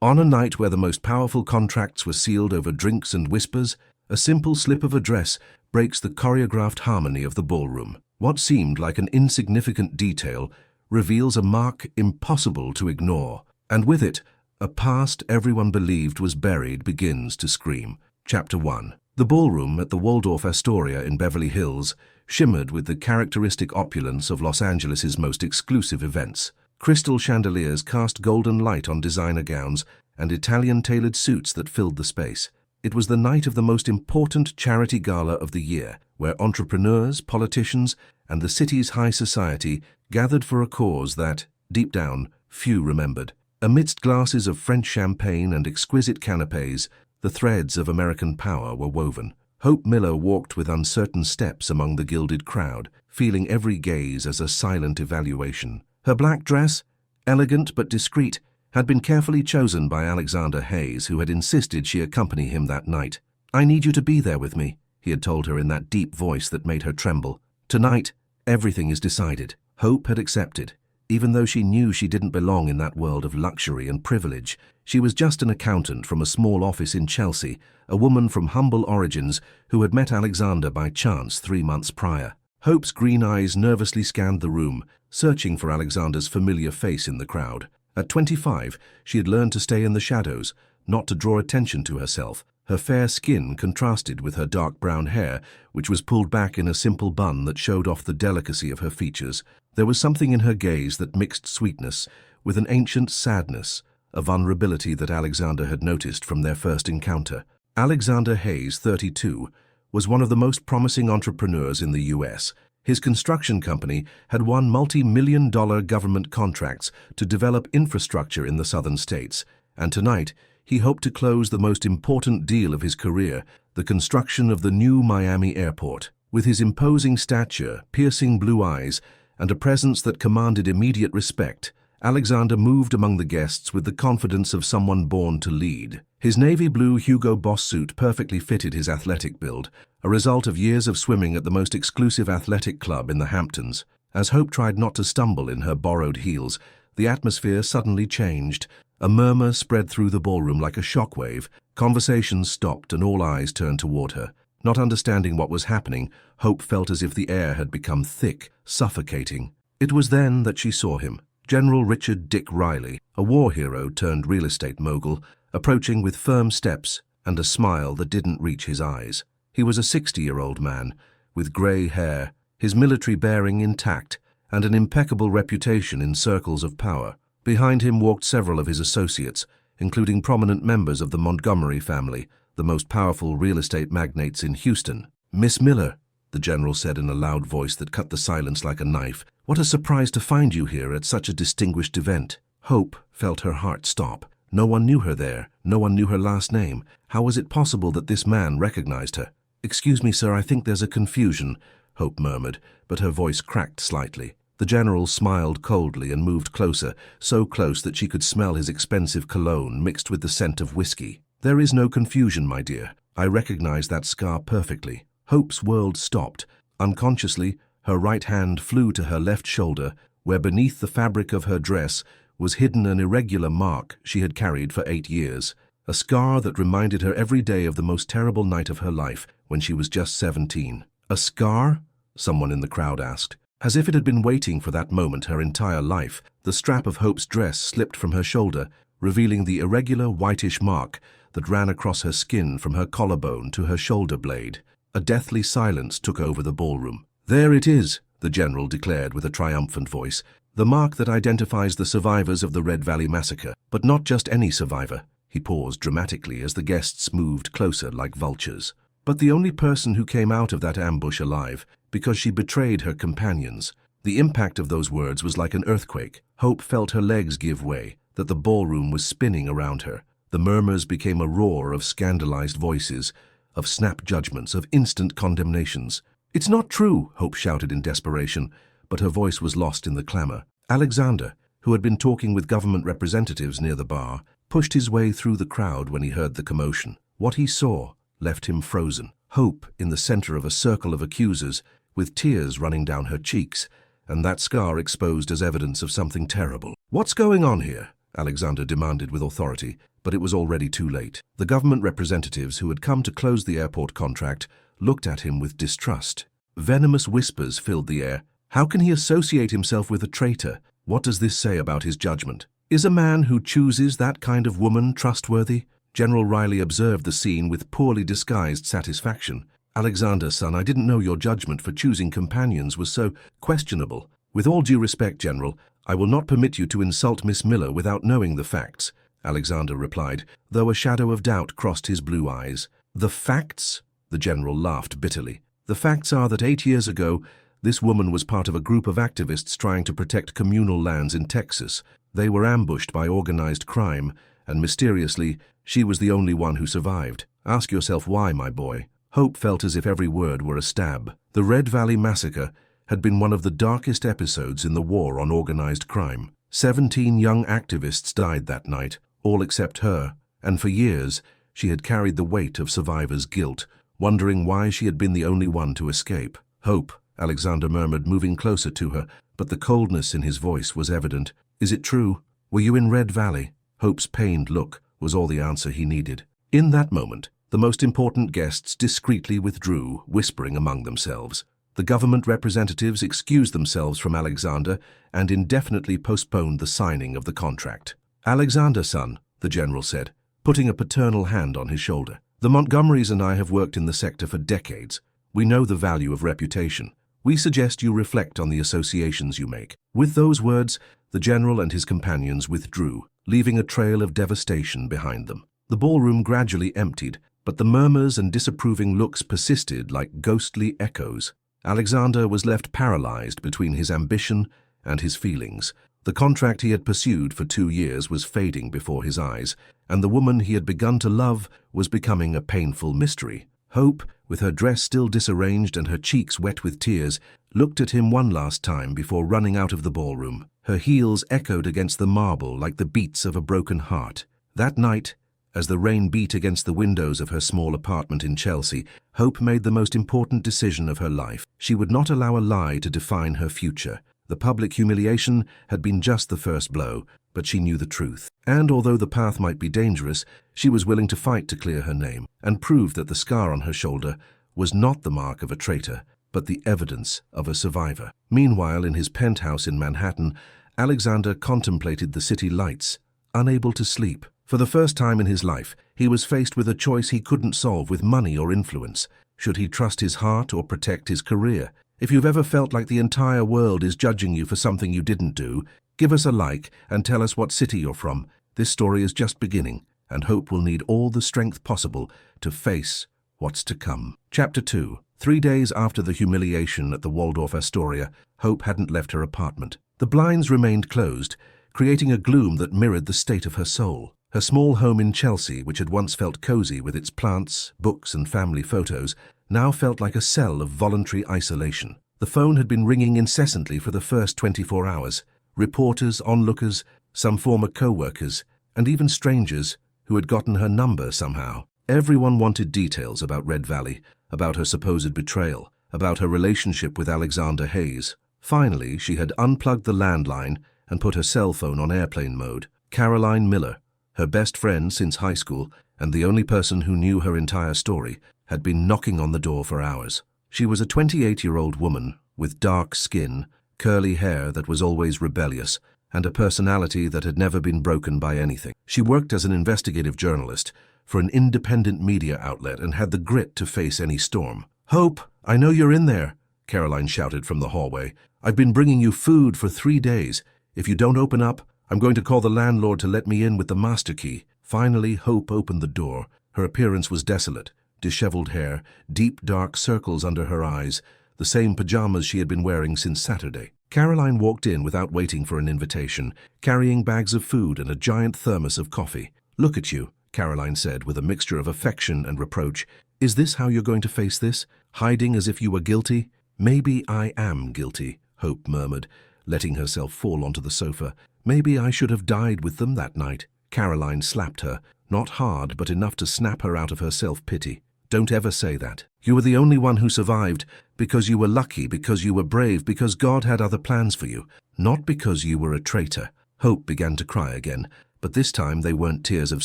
On a night where the most powerful contracts were sealed over drinks and whispers, a simple slip of a dress breaks the choreographed harmony of the ballroom. What seemed like an insignificant detail reveals a mark impossible to ignore, and with it, a past everyone believed was buried begins to scream. Chapter 1. The ballroom at the Waldorf Astoria in Beverly Hills shimmered with the characteristic opulence of Los Angeles's most exclusive events. Crystal chandeliers cast golden light on designer gowns and Italian-tailored suits that filled the space. It was the night of the most important charity gala of the year, where entrepreneurs, politicians, and the city's high society gathered for a cause that, deep down, few remembered. Amidst glasses of French champagne and exquisite canapés, the threads of American power were woven. Hope Miller walked with uncertain steps among the gilded crowd, feeling every gaze as a silent evaluation. Her black dress, elegant but discreet, had been carefully chosen by Alexander Hayes, who had insisted she accompany him that night. "I need you to be there with me," he had told her in that deep voice that made her tremble. "Tonight, everything is decided." Hope had accepted. Even though she knew she didn't belong in that world of luxury and privilege, she was just an accountant from a small office in Chelsea, a woman from humble origins who had met Alexander by chance 3 months prior. Hope's green eyes nervously scanned the room, searching for Alexander's familiar face in the crowd. At 25, she had learned to stay in the shadows, not to draw attention to herself. Her fair skin contrasted with her dark brown hair, which was pulled back in a simple bun that showed off the delicacy of her features. There was something in her gaze that mixed sweetness with an ancient sadness, a vulnerability that Alexander had noticed from their first encounter. Alexander Hayes, 32, was one of the most promising entrepreneurs in the U.S. His construction company had won multi-million-dollar government contracts to develop infrastructure in the southern states, and tonight he hoped to close the most important deal of his career, the construction of the new Miami airport. With his imposing stature, piercing blue eyes, and a presence that commanded immediate respect, Alexander moved among the guests with the confidence of someone born to lead. His navy blue Hugo Boss suit perfectly fitted his athletic build, a result of years of swimming at the most exclusive athletic club in the Hamptons. As Hope tried not to stumble in her borrowed heels, the atmosphere suddenly changed. A murmur spread through the ballroom like a shockwave. Conversations stopped and all eyes turned toward her. Not understanding what was happening, Hope felt as if the air had become thick, suffocating. It was then that she saw him. General Richard Dick Riley, a war hero turned real estate mogul, approaching with firm steps and a smile that didn't reach his eyes. He was a 60-year-old man, with grey hair, his military bearing intact, and an impeccable reputation in circles of power. Behind him walked several of his associates, including prominent members of the Montgomery family, the most powerful real estate magnates in Houston. "Miss Miller," the general said in a loud voice that cut the silence like a knife, "what a surprise to find you here at such a distinguished event." Hope felt her heart stop. No one knew her there. No one knew her last name. How was it possible that this man recognized her? "Excuse me, sir, I think there's a confusion," Hope murmured, but her voice cracked slightly. The general smiled coldly and moved closer, so close that she could smell his expensive cologne mixed with the scent of whiskey. "There is no confusion, my dear. I recognize that scar perfectly." Hope's world stopped. Unconsciously, her right hand flew to her left shoulder, where beneath the fabric of her dress was hidden an irregular mark she had carried for 8 years, a scar that reminded her every day of the most terrible night of her life when she was just 17. "A scar?" someone in the crowd asked. As if it had been waiting for that moment her entire life, the strap of Hope's dress slipped from her shoulder, revealing the irregular whitish mark that ran across her skin from her collarbone to her shoulder blade. A deathly silence took over the ballroom. "There it is," the general declared with a triumphant voice, "the mark that identifies the survivors of the Red Valley Massacre. But not just any survivor." He paused dramatically as the guests moved closer like vultures. "But the only person who came out of that ambush alive, because she betrayed her companions." The impact of those words was like an earthquake. Hope felt her legs give way, that the ballroom was spinning around her. The murmurs became a roar of scandalized voices, of snap judgments, of instant condemnations. "It's not true," Hope shouted in desperation, but her voice was lost in the clamor. Alexander, who had been talking with government representatives near the bar, pushed his way through the crowd when he heard the commotion. What he saw left him frozen. Hope in the center of a circle of accusers, with tears running down her cheeks, and that scar exposed as evidence of something terrible. "What's going on here?" Alexander demanded with authority, but it was already too late. The government representatives who had come to close the airport contract looked at him with distrust. Venomous whispers filled the air. How can he associate himself with a traitor? What does this say about his judgment? Is a man who chooses that kind of woman trustworthy? General Riley observed the scene with poorly disguised satisfaction. Alexander, son, I didn't know your judgment for choosing companions was so questionable. With all due respect, General, I will not permit you to insult Miss Miller without knowing the facts, Alexander replied, though a shadow of doubt crossed his blue eyes. The facts? The general laughed bitterly. The facts are that 8 years ago, this woman was part of a group of activists trying to protect communal lands in Texas. They were ambushed by organized crime, and mysteriously, she was the only one who survived. Ask yourself why, my boy. Hope felt as if every word were a stab. The Red Valley Massacre had been one of the darkest episodes in the war on organized crime. 17 young activists died that night, all except her, and for years she had carried the weight of survivors' guilt, wondering why she had been the only one to escape. Hope, Alexander murmured, moving closer to her, but the coldness in his voice was evident. Is it true? Were you in Red Valley? Hope's pained look was all the answer he needed. In that moment, the most important guests discreetly withdrew, whispering among themselves. The government representatives excused themselves from Alexander and indefinitely postponed the signing of the contract. Alexander, son, the general said, putting a paternal hand on his shoulder. The Montgomerys and I have worked in the sector for decades. We know the value of reputation. We suggest you reflect on the associations you make. With those words, the general and his companions withdrew, leaving a trail of devastation behind them. The ballroom gradually emptied, but the murmurs and disapproving looks persisted like ghostly echoes. Alexander was left paralyzed between his ambition and his feelings. The contract he had pursued for 2 years was fading before his eyes, and the woman he had begun to love was becoming a painful mystery. Hope, with her dress still disarranged and her cheeks wet with tears, looked at him one last time before running out of the ballroom. Her heels echoed against the marble like the beats of a broken heart. That night, as the rain beat against the windows of her small apartment in Chelsea, Hope made the most important decision of her life. She would not allow a lie to define her future. The public humiliation had been just the first blow, but she knew the truth. And although the path might be dangerous, she was willing to fight to clear her name, and prove that the scar on her shoulder was not the mark of a traitor, but the evidence of a survivor. Meanwhile, in his penthouse in Manhattan, Alexander contemplated the city lights, unable to sleep. For the first time in his life, he was faced with a choice he couldn't solve with money or influence. Should he trust his heart or protect his career? If you've ever felt like the entire world is judging you for something you didn't do, give us a like and tell us what city you're from. This story is just beginning, and Hope will need all the strength possible to face what's to come. Chapter 2. 3 days after the humiliation at the Waldorf Astoria, Hope hadn't left her apartment. The blinds remained closed, creating a gloom that mirrored the state of her soul. Her small home in Chelsea, which had once felt cozy with its plants, books and family photos, now felt like a cell of voluntary isolation. The phone had been ringing incessantly for the first 24 hours. Reporters, onlookers, some former co-workers, and even strangers who had gotten her number somehow. Everyone wanted details about Red Valley, about her supposed betrayal, about her relationship with Alexander Hayes. Finally, she had unplugged the landline and put her cell phone on airplane mode. Caroline Miller, her best friend since high school and the only person who knew her entire story, had been knocking on the door for hours. She was a 28-year-old woman with dark skin, curly hair that was always rebellious, and a personality that had never been broken by anything. She worked as an investigative journalist for an independent media outlet and had the grit to face any storm. "Hope, I know you're in there," Caroline shouted from the hallway. "I've been bringing you food for 3 days. If you don't open up, I'm going to call the landlord to let me in with the master key." Finally, Hope opened the door. Her appearance was desolate. Disheveled hair, deep dark circles under her eyes, the same pajamas she had been wearing since Saturday. Caroline walked in without waiting for an invitation, carrying bags of food and a giant thermos of coffee. "Look at you," Caroline said with a mixture of affection and reproach. "Is this how you're going to face this? Hiding as if you were guilty?" "Maybe I am guilty," Hope murmured, letting herself fall onto the sofa. "Maybe I should have died with them that night." Caroline slapped her, not hard but enough to snap her out of her self-pity. "Don't ever say that. You were the only one who survived because you were lucky, because you were brave, because God had other plans for you, not because you were a traitor." Hope began to cry again, but this time they weren't tears of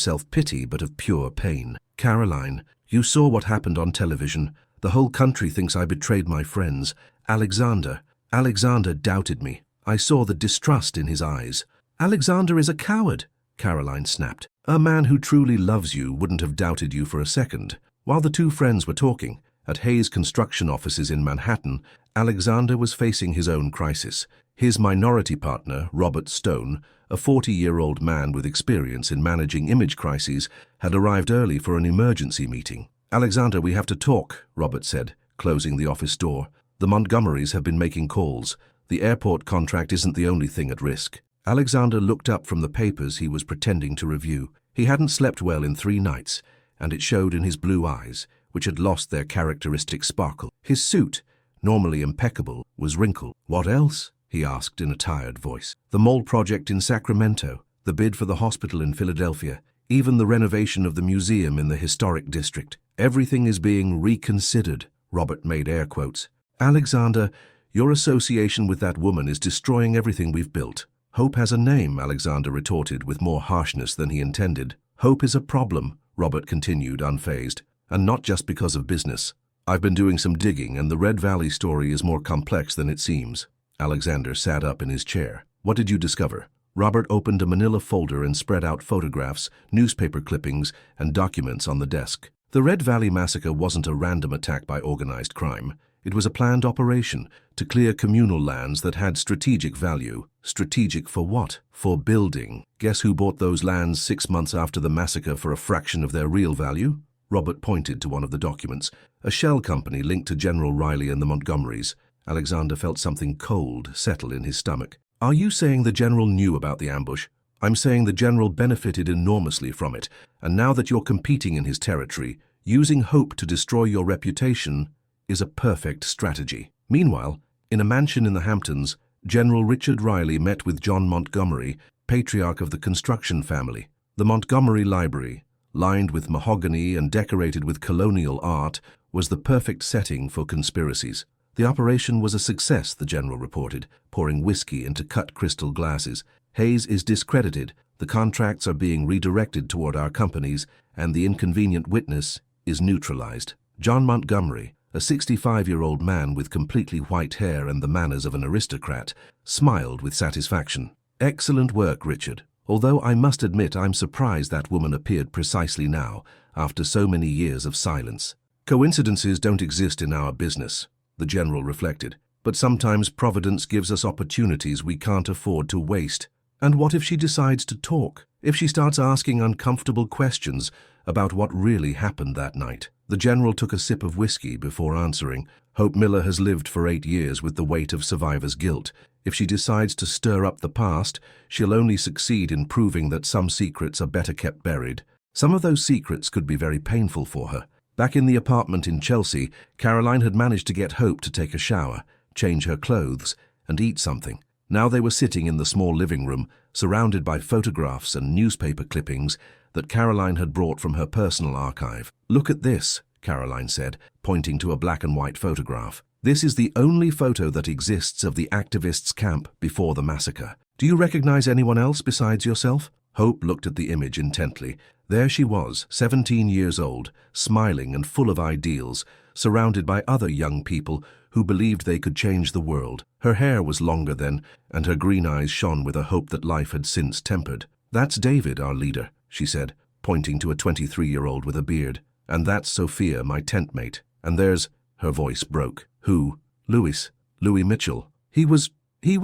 self-pity but of pure pain. Caroline, you saw what happened on television. The whole country thinks I betrayed my friends. Alexander doubted me. I saw the distrust in his eyes. Alexander is a coward, Caroline snapped. A man who truly loves you wouldn't have doubted you for a second. While the two friends were talking, at Hayes' construction offices in Manhattan, Alexander was facing his own crisis. His minority partner, Robert Stone, a 40-year-old man with experience in managing image crises, had arrived early for an emergency meeting. Alexander, we have to talk, Robert said, closing the office door. The Montgomerys have been making calls. The airport contract isn't the only thing at risk. Alexander looked up from the papers he was pretending to review. He hadn't slept well in 3 nights, and it showed in his blue eyes, which had lost their characteristic sparkle. His suit, normally impeccable, was wrinkled. What else? He asked in a tired voice. The mall project in Sacramento, the bid for the hospital in Philadelphia, even the renovation of the museum in the historic district. Everything is being reconsidered, Robert made air quotes. Alexander, your association with that woman is destroying everything we've built. Hope has a name, Alexander retorted with more harshness than he intended. Hope is a problem, Robert continued, unfazed, and not just because of business. I've been doing some digging, and the Red Valley story is more complex than it seems. Alexander sat up in his chair. What did you discover? Robert opened a manila folder and spread out photographs, newspaper clippings, and documents on the desk. The Red Valley massacre wasn't a random attack by organized crime. It was a planned operation to clear communal lands that had strategic value. Strategic for what? For building. Guess who bought those lands 6 months after the massacre for a fraction of their real value? Robert pointed to one of the documents. A shell company linked to General Riley and the Montgomerys. Alexander felt something cold settle in his stomach. Are you saying the general knew about the ambush? I'm saying the general benefited enormously from it, and now that you're competing in his territory, using hope to destroy your reputation is a perfect strategy. Meanwhile, in a mansion in the Hamptons, General Richard Riley met with John Montgomery, patriarch of the construction family. The Montgomery Library, lined with mahogany and decorated with colonial art, was the perfect setting for conspiracies. The operation was a success, the general reported, pouring whiskey into cut crystal glasses. Hayes is discredited, the contracts are being redirected toward our companies, and the inconvenient witness is neutralized. John Montgomery, a 65-year-old man with completely white hair and the manners of an aristocrat, smiled with satisfaction. Excellent work, Richard. Although I must admit I'm surprised that woman appeared precisely now, after so many years of silence. Coincidences don't exist in our business, the general reflected, but sometimes Providence gives us opportunities we can't afford to waste. And what if she decides to talk? If she starts asking uncomfortable questions about what really happened that night? The general took a sip of whiskey before answering. Hope Miller has lived for 8 years with the weight of survivor's guilt. If she decides to stir up the past, she'll only succeed in proving that some secrets are better kept buried. Some of those secrets could be very painful for her. Back in the apartment in Chelsea, Caroline had managed to get Hope to take a shower, change her clothes, and eat something. Now they were sitting in the small living room, surrounded by photographs and newspaper clippings that Caroline had brought from her personal archive. Look at this, Caroline said, pointing to a black and white photograph. This is the only photo that exists of the activists' camp before the massacre. Do you recognize anyone else besides yourself? Hope looked at the image intently. There she was, 17 years old, smiling and full of ideals, surrounded by other young people who believed they could change the world. Her hair was longer then, and her green eyes shone with a hope that life had since tempered. That's David, our leader, she said, pointing to a 23-year-old with a beard. And that's Sophia, my tent mate. And there's... Her voice broke. Who? Louis Mitchell. He was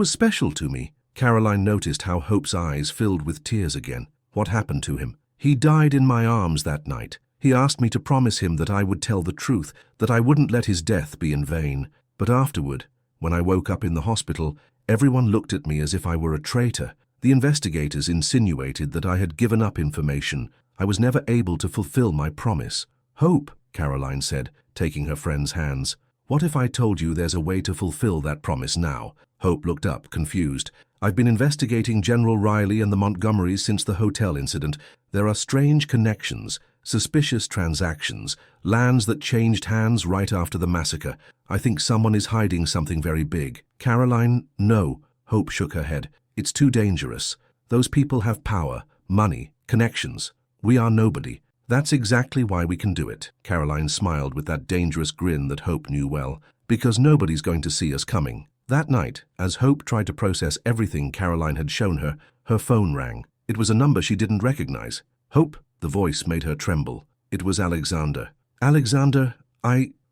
special to me. Caroline noticed how Hope's eyes filled with tears again. What happened to him? He died in my arms that night. He asked me to promise him that I would tell the truth, that I wouldn't let his death be in vain. But afterward, when I woke up in the hospital, everyone looked at me as if I were a traitor. The investigators insinuated that I had given up information. I was never able to fulfill my promise. Hope, Caroline said, taking her friend's hands. What if I told you there's a way to fulfill that promise now? Hope looked up, confused. I've been investigating General Riley and the Montgomerys since the hotel incident. There are strange connections, suspicious transactions, lands that changed hands right after the massacre. I think someone is hiding something very big. Caroline, no. Hope shook her head. It's too dangerous. Those people have power, money, connections. We are nobody. That's exactly why we can do it. Caroline smiled with that dangerous grin that Hope knew well, because nobody's going to see us coming. That night, as Hope tried to process everything Caroline had shown her, her phone rang. It was a number she didn't recognize. Hope, the voice made her tremble. It was Alexander. Alexander,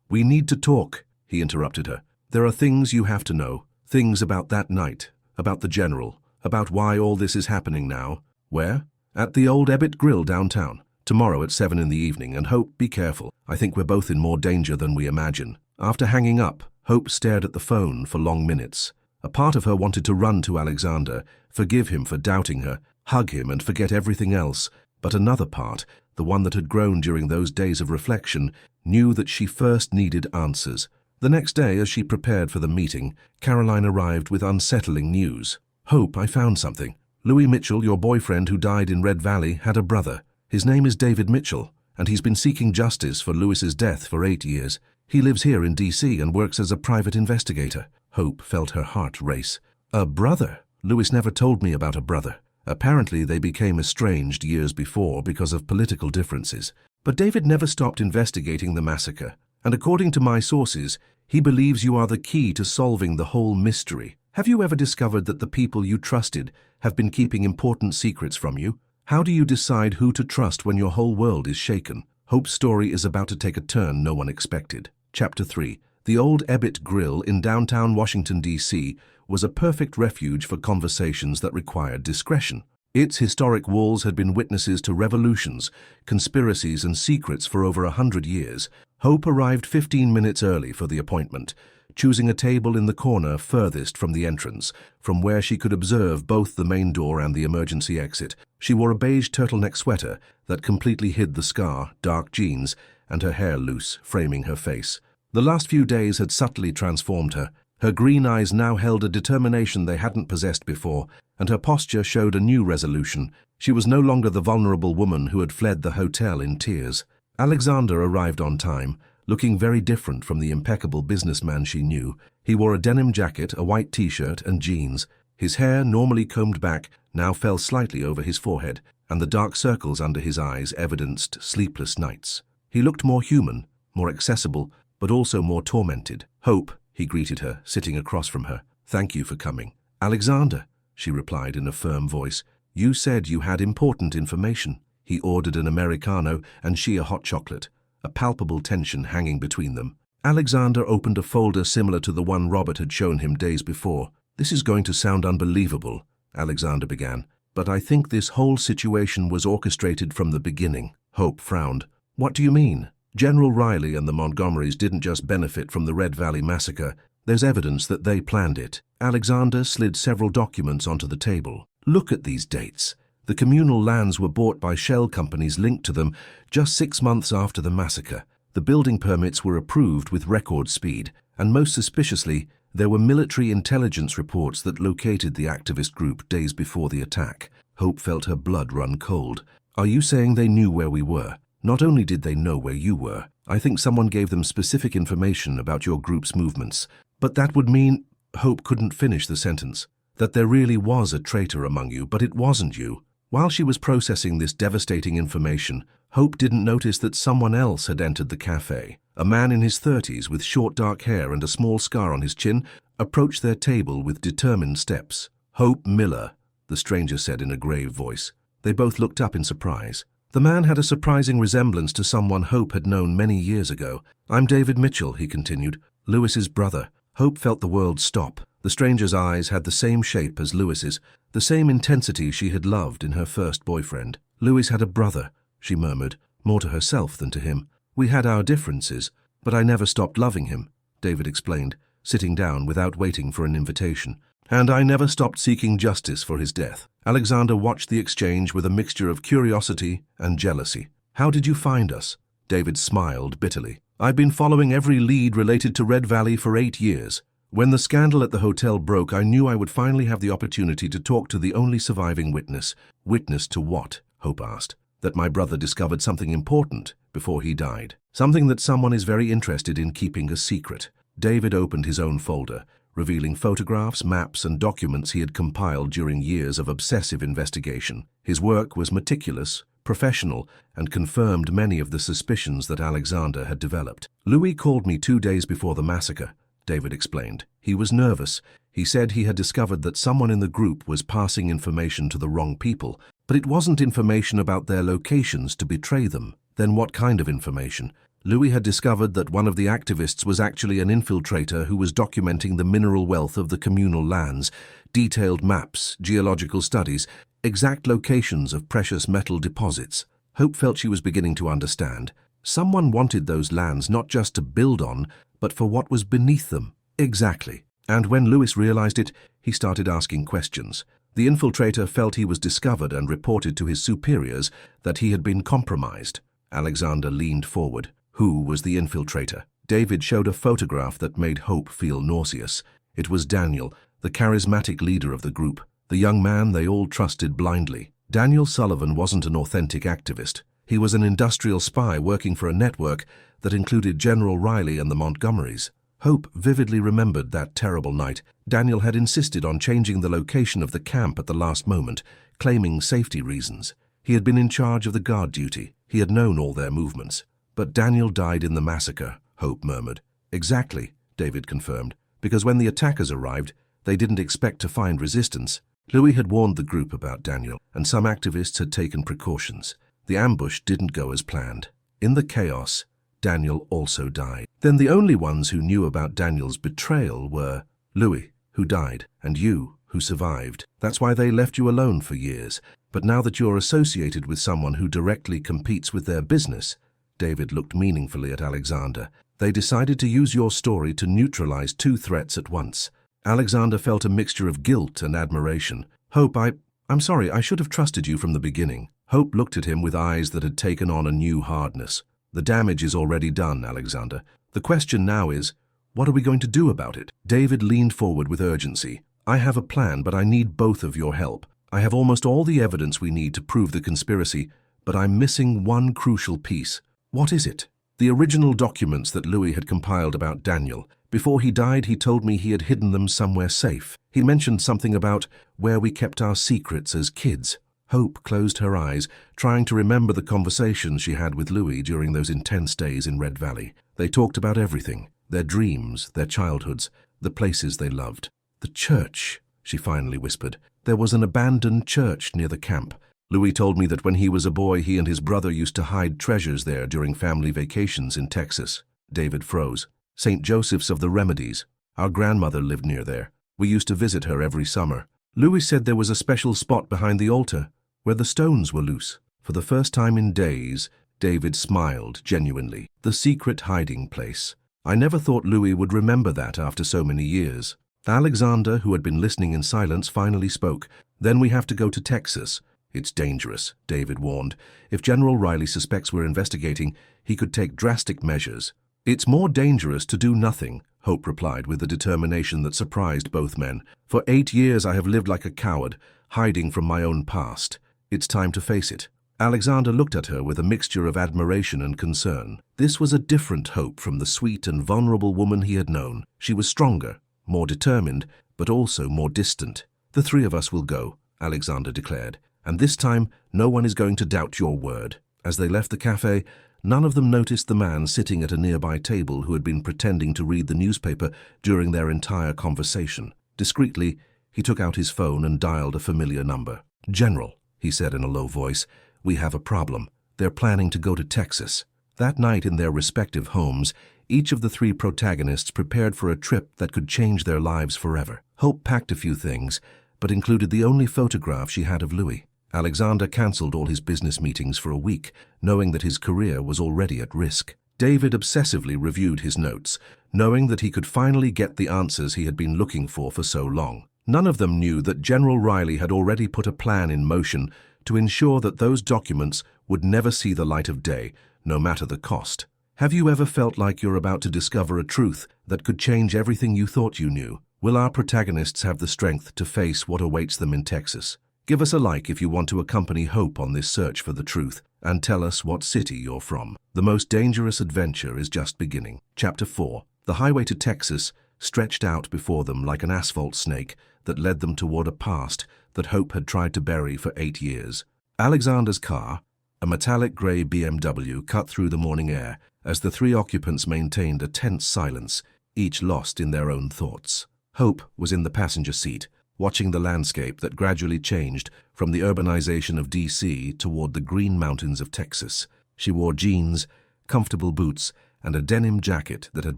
we need to talk, he interrupted her. There are things you have to know. Things about that night, about the general, about why all this is happening now. Where? At the old Ebbett Grill downtown. Tomorrow at 7 in the evening, and Hope, be careful. I think we're both in more danger than we imagine. After hanging up, Hope stared at the phone for long minutes. A part of her wanted to run to Alexander, forgive him for doubting her, hug him and forget everything else. But another part, the one that had grown during those days of reflection, knew that she first needed answers. The next day, as she prepared for the meeting, Caroline arrived with unsettling news. Hope, I found something. Louis Mitchell, your boyfriend who died in Red Valley, had a brother. His name is David Mitchell, and he's been seeking justice for Louis's death for 8 years. He lives here in D.C. and works as a private investigator. Hope felt her heart race. A brother? Louis never told me about a brother. Apparently they became estranged years before because of political differences. But David never stopped investigating the massacre, and according to my sources, he believes you are the key to solving the whole mystery. Have you ever discovered that the people you trusted have been keeping important secrets from you? How do you decide who to trust when your whole world is shaken? Hope's story is about to take a turn no one expected. Chapter 3. The old Ebbett Grill in downtown Washington, D.C. was a perfect refuge for conversations that required discretion. Its historic walls had been witnesses to revolutions, conspiracies, and secrets for over 100 years. Hope arrived 15 minutes early for the appointment, choosing a table in the corner furthest from the entrance, from where she could observe both the main door and the emergency exit. She wore a beige turtleneck sweater that completely hid the scar, dark jeans, and her hair loose, framing her face. The last few days had subtly transformed her. Her green eyes now held a determination they hadn't possessed before, and her posture showed a new resolution. She was no longer the vulnerable woman who had fled the hotel in tears. Alexander arrived on time, looking very different from the impeccable businessman she knew. He wore a denim jacket, a white t-shirt, and jeans. His hair, normally combed back, now fell slightly over his forehead, and the dark circles under his eyes evidenced sleepless nights. He looked more human, more accessible, but also more tormented. Hope, he greeted her, sitting across from her. Thank you for coming. Alexander, she replied in a firm voice. You said you had important information. He ordered an Americano and she a hot chocolate, a palpable tension hanging between them. Alexander opened a folder similar to the one Robert had shown him days before. This is going to sound unbelievable, Alexander began, but I think this whole situation was orchestrated from the beginning. Hope frowned. What do you mean? General Riley and the Montgomerys didn't just benefit from the Red Valley massacre. There's evidence that they planned it. Alexander slid several documents onto the table. Look at these dates. The communal lands were bought by shell companies linked to them just 6 months after the massacre. The building permits were approved with record speed, and most suspiciously, there were military intelligence reports that located the activist group days before the attack. Hope felt her blood run cold. Are you saying they knew where we were? Not only did they know where you were, I think someone gave them specific information about your group's movements. But that would mean— Hope couldn't finish the sentence. That there really was a traitor among you, but it wasn't you. While she was processing this devastating information, Hope didn't notice that someone else had entered the cafe. A man in his 30s with short dark hair and a small scar on his chin approached their table with determined steps. Hope Miller, the stranger said in a grave voice. They both looked up in surprise. The man had a surprising resemblance to someone Hope had known many years ago. I'm David Mitchell, he continued, Louis's brother. Hope felt the world stop. The stranger's eyes had the same shape as Louis's, the same intensity she had loved in her first boyfriend. Louis had a brother, she murmured, more to herself than to him. We had our differences, but I never stopped loving him, David explained, sitting down without waiting for an invitation. And I never stopped seeking justice for his death. Alexander watched the exchange with a mixture of curiosity and jealousy. How did you find us? David smiled bitterly. I've been following every lead related to Red Valley for 8 years. When the scandal at the hotel broke, I knew I would finally have the opportunity to talk to the only surviving witness. Witness to what? Hope asked. That my brother discovered something important before he died. Something that someone is very interested in keeping a secret. David opened his own folder, revealing photographs, maps, and documents he had compiled during years of obsessive investigation. His work was meticulous, professional, and confirmed many of the suspicions that Alexander had developed. "Louis called me 2 days before the massacre," David explained. "He was nervous. He said he had discovered that someone in the group was passing information to the wrong people, but it wasn't information about their locations to betray them." "Then what kind of information?" "Louis had discovered that one of the activists was actually an infiltrator who was documenting the mineral wealth of the communal lands, detailed maps, geological studies, exact locations of precious metal deposits." Hope felt she was beginning to understand. Someone wanted those lands not just to build on, but for what was beneath them. Exactly. And when Louis realized it, he started asking questions. The infiltrator felt he was discovered and reported to his superiors that he had been compromised. Alexander leaned forward. Who was the infiltrator? David showed a photograph that made Hope feel nauseous. It was Daniel, the charismatic leader of the group, the young man they all trusted blindly. Daniel Sullivan wasn't an authentic activist. He was an industrial spy working for a network that included General Riley and the Montgomerys. Hope vividly remembered that terrible night. Daniel had insisted on changing the location of the camp at the last moment, claiming safety reasons. He had been in charge of the guard duty. He had known all their movements. "But Daniel died in the massacre," Hope murmured. "Exactly," David confirmed, "because when the attackers arrived, they didn't expect to find resistance." Louis had warned the group about Daniel, and some activists had taken precautions. The ambush didn't go as planned. In the chaos, Daniel also died. Then the only ones who knew about Daniel's betrayal were Louis, who died, and you, who survived. That's why they left you alone for years. But now that you're associated with someone who directly competes with their business, David looked meaningfully at Alexander. They decided to use your story to neutralize two threats at once. Alexander felt a mixture of guilt and admiration. "Hope, I'm sorry, I should have trusted you from the beginning." Hope looked at him with eyes that had taken on a new hardness. "The damage is already done, Alexander. The question now is, what are we going to do about it?" David leaned forward with urgency. "I have a plan, but I need both of your help. I have almost all the evidence we need to prove the conspiracy, but I'm missing one crucial piece." "What is it?" "The original documents that Louis had compiled about Daniel. Before he died, he told me he had hidden them somewhere safe. He mentioned something about where we kept our secrets as kids." Hope closed her eyes, trying to remember the conversations she had with Louis during those intense days in Red Valley. They talked about everything, their dreams, their childhoods, the places they loved. "The church," she finally whispered. "There was an abandoned church near the camp. Louis told me that when he was a boy, he and his brother used to hide treasures there during family vacations in Texas." David froze. "St. Joseph's of the Remedies. Our grandmother lived near there. We used to visit her every summer. Louis said there was a special spot behind the altar where the stones were loose." For the first time in days, David smiled genuinely. The secret hiding place. "I never thought Louis would remember that after so many years." Alexander, who had been listening in silence, finally spoke. "Then we have to go to Texas." "It's dangerous," David warned. "If General Riley suspects we're investigating, he could take drastic measures." "It's more dangerous to do nothing," Hope replied with a determination that surprised both men. "For 8 years I have lived like a coward, hiding from my own past. It's time to face it." Alexander looked at her with a mixture of admiration and concern. This was a different Hope from the sweet and vulnerable woman he had known. She was stronger, more determined, but also more distant. "The three of us will go," Alexander declared. "And this time, no one is going to doubt your word." As they left the cafe, none of them noticed the man sitting at a nearby table who had been pretending to read the newspaper during their entire conversation. Discreetly, he took out his phone and dialed a familiar number. "General," he said in a low voice, "we have a problem. They're planning to go to Texas." That night in their respective homes, each of the three protagonists prepared for a trip that could change their lives forever. Hope packed a few things, but included the only photograph she had of Louis. Alexander cancelled all his business meetings for a week, knowing that his career was already at risk. David obsessively reviewed his notes, knowing that he could finally get the answers he had been looking for so long. None of them knew that General Riley had already put a plan in motion to ensure that those documents would never see the light of day, no matter the cost. Have you ever felt like you're about to discover a truth that could change everything you thought you knew? Will our protagonists have the strength to face what awaits them in Texas? Give us a like if you want to accompany Hope on this search for the truth, and tell us what city you're from. The most dangerous adventure is just beginning. Chapter 4. The highway to Texas stretched out before them like an asphalt snake that led them toward a past that Hope had tried to bury for 8 years. Alexander's car, a metallic grey BMW, cut through the morning air as the 3 occupants maintained a tense silence, each lost in their own thoughts. Hope was in the passenger seat, watching the landscape that gradually changed from the urbanization of DC toward the green mountains of Texas. She wore jeans, comfortable boots, and a denim jacket that had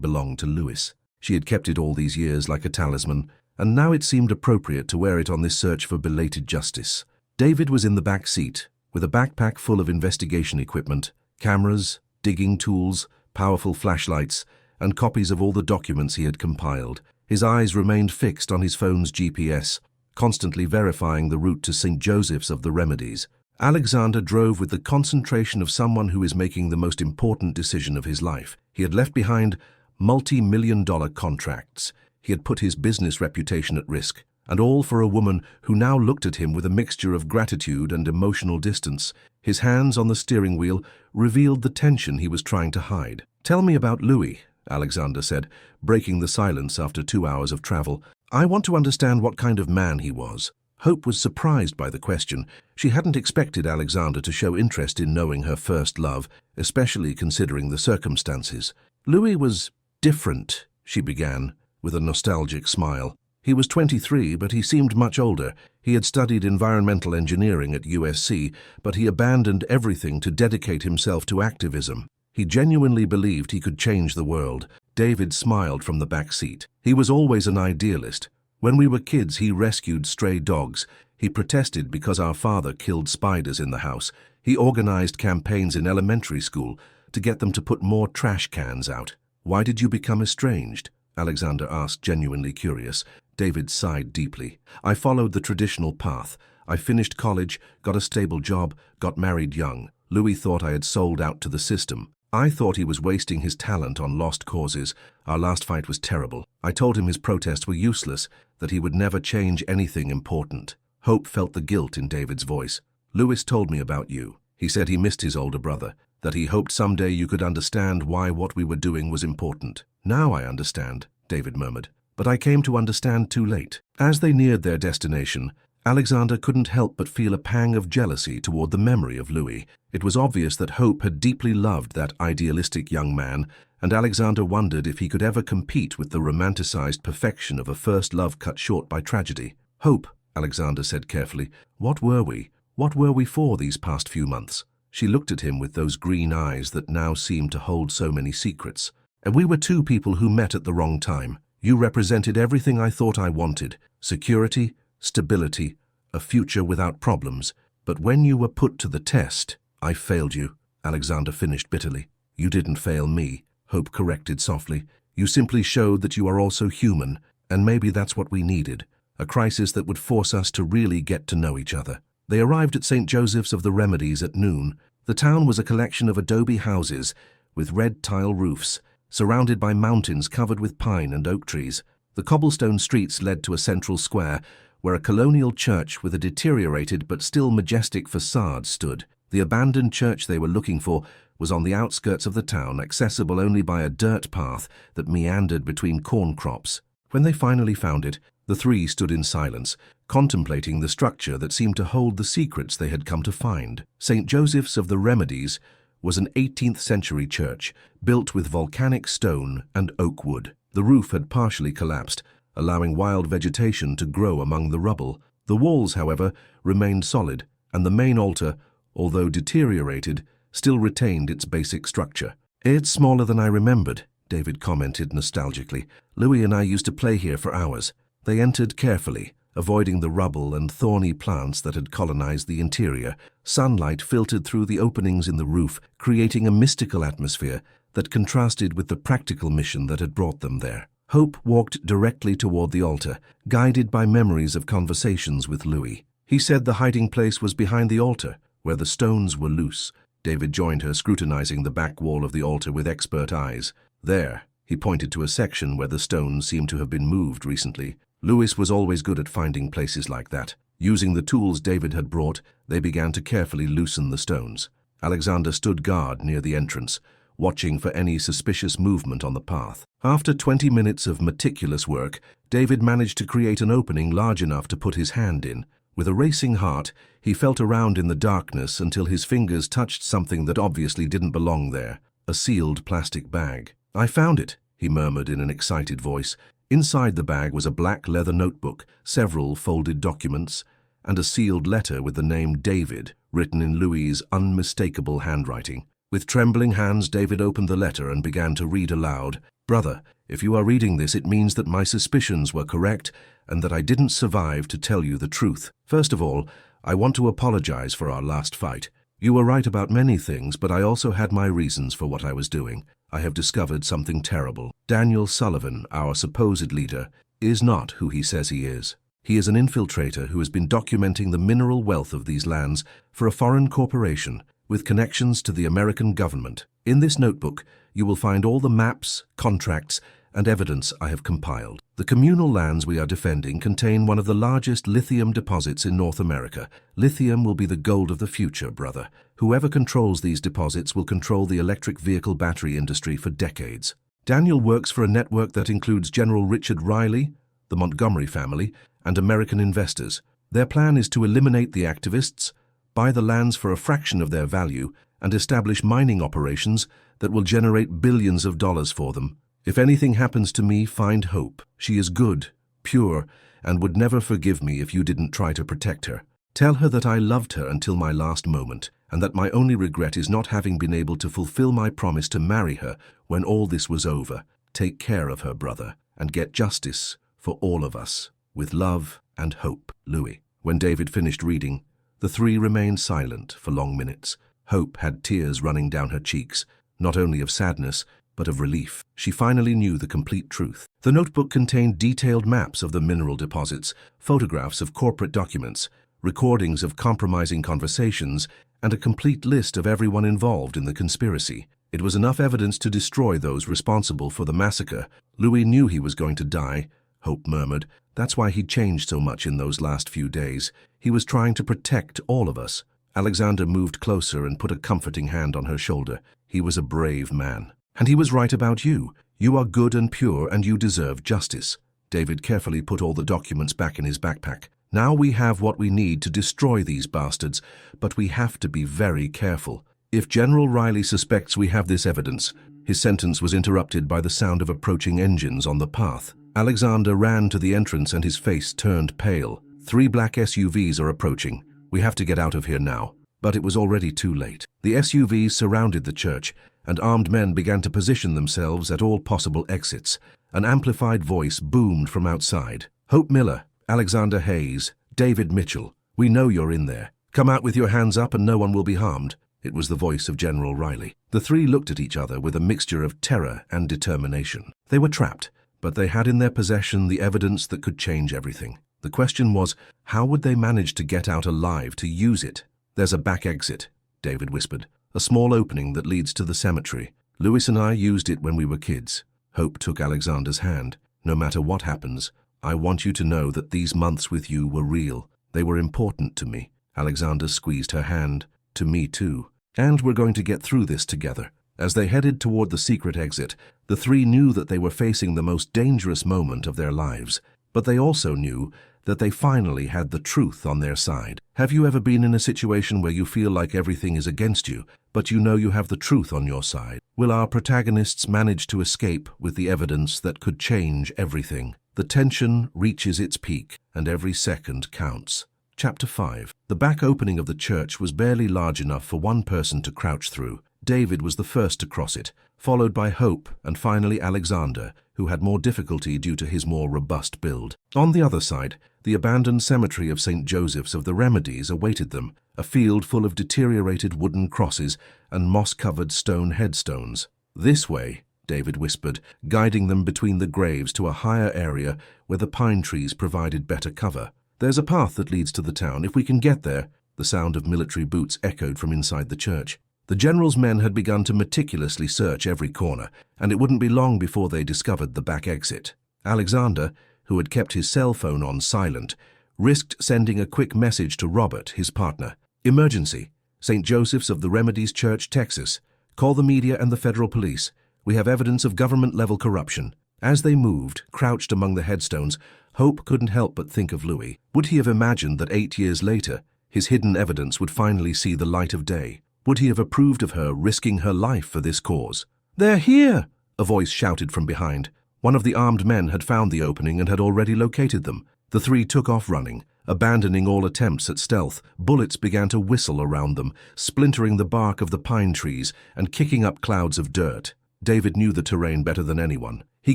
belonged to Louis. She had kept it all these years like a talisman, and now it seemed appropriate to wear it on this search for belated justice. David was in the back seat, with a backpack full of investigation equipment, cameras, digging tools, powerful flashlights, and copies of all the documents he had compiled. His eyes remained fixed on his phone's GPS, constantly verifying the route to St. Joseph's of the Remedies. Alexander drove with the concentration of someone who is making the most important decision of his life. He had left behind multi-million-dollar contracts. He had put his business reputation at risk, and all for a woman who now looked at him with a mixture of gratitude and emotional distance. His hands on the steering wheel revealed the tension he was trying to hide. "Tell me about Louis," Alexander said, breaking the silence after 2 hours of travel. "I want to understand what kind of man he was." Hope was surprised by the question. She hadn't expected Alexander to show interest in knowing her first love, especially considering the circumstances. "Louis was different," she began, with a nostalgic smile. "He was 23, but he seemed much older. He had studied environmental engineering at USC, but he abandoned everything to dedicate himself to activism. He genuinely believed he could change the world." David smiled from the back seat. "He was always an idealist. When we were kids, he rescued stray dogs. He protested because our father killed spiders in the house. He organized campaigns in elementary school to get them to put more trash cans out." "Why did you become estranged?" Alexander asked, genuinely curious. David sighed deeply. "I followed the traditional path. I finished college, got a stable job, got married young. Louis thought I had sold out to the system. I thought he was wasting his talent on lost causes. Our last fight was terrible. I told him his protests were useless, that he would never change anything important." Hope felt the guilt in David's voice. "Louis told me about you. He said he missed his older brother, that he hoped someday you could understand why what we were doing was important." "Now I understand," David murmured. "But I came to understand too late." As they neared their destination, Alexander couldn't help but feel a pang of jealousy toward the memory of Louis. It was obvious that Hope had deeply loved that idealistic young man, and Alexander wondered if he could ever compete with the romanticized perfection of a first love cut short by tragedy. "Hope," Alexander said carefully, "what were we? What were we for these past few months?" She looked at him with those green eyes that now seemed to hold so many secrets. "And we were 2 people who met at the wrong time. You represented everything I thought I wanted: security, stability, a future without problems. But when you were put to the test, I failed you," Alexander finished bitterly. "You didn't fail me," Hope corrected softly. "You simply showed that you are also human, and maybe that's what we needed, a crisis that would force us to really get to know each other." They arrived at St. Joseph's of the Remedies at noon. The town was a collection of adobe houses with red tile roofs, surrounded by mountains covered with pine and oak trees. The cobblestone streets led to a central square, where a colonial church with a deteriorated but still majestic facade stood. The abandoned church they were looking for was on the outskirts of the town, accessible only by a dirt path that meandered between corn crops. When they finally found it, the 3 stood in silence, contemplating the structure that seemed to hold the secrets they had come to find. St. Joseph's of the Remedies was an 18th century church, built with volcanic stone and oak wood. The roof had partially collapsed, allowing wild vegetation to grow among the rubble. The walls, however, remained solid, and the main altar, although deteriorated, still retained its basic structure. "It's smaller than I remembered," David commented nostalgically. "Louis and I used to play here for hours." They entered carefully, avoiding the rubble and thorny plants that had colonized the interior. Sunlight filtered through the openings in the roof, creating a mystical atmosphere that contrasted with the practical mission that had brought them there. Hope walked directly toward the altar, guided by memories of conversations with Louis. He said the hiding place was behind the altar, where the stones were loose. David joined her, scrutinizing the back wall of the altar with expert eyes. "There," he pointed to a section where the stones seemed to have been moved recently. Louis was always good at finding places like that. Using the tools David had brought, they began to carefully loosen the stones. Alexander stood guard near the entrance, watching for any suspicious movement on the path. After 20 minutes of meticulous work, David managed to create an opening large enough to put his hand in. With a racing heart, he felt around in the darkness until his fingers touched something that obviously didn't belong there, a sealed plastic bag. "I found it," he murmured in an excited voice. Inside the bag was a black leather notebook, several folded documents, and a sealed letter with the name David, written in Louis's unmistakable handwriting. With trembling hands, David opened the letter and began to read aloud. "Brother, if you are reading this, it means that my suspicions were correct and that I didn't survive to tell you the truth. First of all, I want to apologize for our last fight. You were right about many things, but I also had my reasons for what I was doing. I have discovered something terrible. Daniel Sullivan, our supposed leader, is not who he says he is. He is an infiltrator who has been documenting the mineral wealth of these lands for a foreign corporation with connections to the American government. In this notebook, you will find all the maps, contracts, and evidence I have compiled. The communal lands we are defending contain one of the largest lithium deposits in North America. Lithium will be the gold of the future, brother. Whoever controls these deposits will control the electric vehicle battery industry for decades. Daniel works for a network that includes General Richard Riley, the Montgomery family, and American investors. Their plan is to eliminate the activists, buy the lands for a fraction of their value, and establish mining operations that will generate billions of dollars for them. If anything happens to me, find Hope. She is good, pure, and would never forgive me if you didn't try to protect her. Tell her that I loved her until my last moment, and that my only regret is not having been able to fulfill my promise to marry her when all this was over. Take care of her, brother, and get justice for all of us. With love and Hope, Louis." When David finished reading, the three remained silent for long minutes. Hope had tears running down her cheeks, not only of sadness, but of relief. She finally knew the complete truth. The notebook contained detailed maps of the mineral deposits, photographs of corporate documents, recordings of compromising conversations, and a complete list of everyone involved in the conspiracy. It was enough evidence to destroy those responsible for the massacre. Louis knew he was going to die, Hope murmured. That's why he'd changed so much in those last few days. He was trying to protect all of us. Alexander moved closer and put a comforting hand on her shoulder. He was a brave man. "And he was right about you. You are good and pure, and you deserve justice." David carefully put all the documents back in his backpack. "Now we have what we need to destroy these bastards, but we have to be very careful. If General Riley suspects we have this evidence..." His sentence was interrupted by the sound of approaching engines on the path. Alexander ran to the entrance and his face turned pale. 3 black SUVs are approaching. We have to get out of here now. But it was already too late. The SUVs surrounded the church, and armed men began to position themselves at all possible exits. An amplified voice boomed from outside. "Hope Miller, Alexander Hayes, David Mitchell, we know you're in there. Come out with your hands up and no one will be harmed." It was the voice of General Riley. The three looked at each other with a mixture of terror and determination. They were trapped, but they had in their possession the evidence that could change everything. The question was, how would they manage to get out alive to use it? "There's a back exit," David whispered. "A small opening that leads to the cemetery. Louis and I used it when we were kids." Hope took Alexander's hand. "No matter what happens, I want you to know that these months with you were real. They were important to me." Alexander squeezed her hand. "To me too. And we're going to get through this together." As they headed toward the secret exit, the three knew that they were facing the most dangerous moment of their lives. But they also knew that they finally had the truth on their side. Have you ever been in a situation where you feel like everything is against you, but you know you have the truth on your side? Will our protagonists manage to escape with the evidence that could change everything? The tension reaches its peak, and every second counts. Chapter 5. The back opening of the church was barely large enough for one person to crouch through. David was the first to cross it, followed by Hope and finally Alexander, who had more difficulty due to his more robust build. On the other side, the abandoned cemetery of St. Joseph's of the Remedies awaited them, a field full of deteriorated wooden crosses and moss-covered stone headstones. "This way," David whispered, guiding them between the graves to a higher area where the pine trees provided better cover. "There's a path that leads to the town. If we can get there..." The sound of military boots echoed from inside the church. The general's men had begun to meticulously search every corner, and it wouldn't be long before they discovered the back exit. Alexander, who had kept his cell phone on silent, risked sending a quick message to Robert, his partner. "Emergency. St. Joseph's of the Remedies Church, Texas. Call the media and the federal police. We have evidence of government-level corruption." As they moved, crouched among the headstones, Hope couldn't help but think of Louis. Would he have imagined that 8 years later, his hidden evidence would finally see the light of day? Would he have approved of her risking her life for this cause? "They're here!" a voice shouted from behind. One of the armed men had found the opening and had already located them. The three took off running. Abandoning all attempts at stealth, bullets began to whistle around them, splintering the bark of the pine trees and kicking up clouds of dirt. David knew the terrain better than anyone. He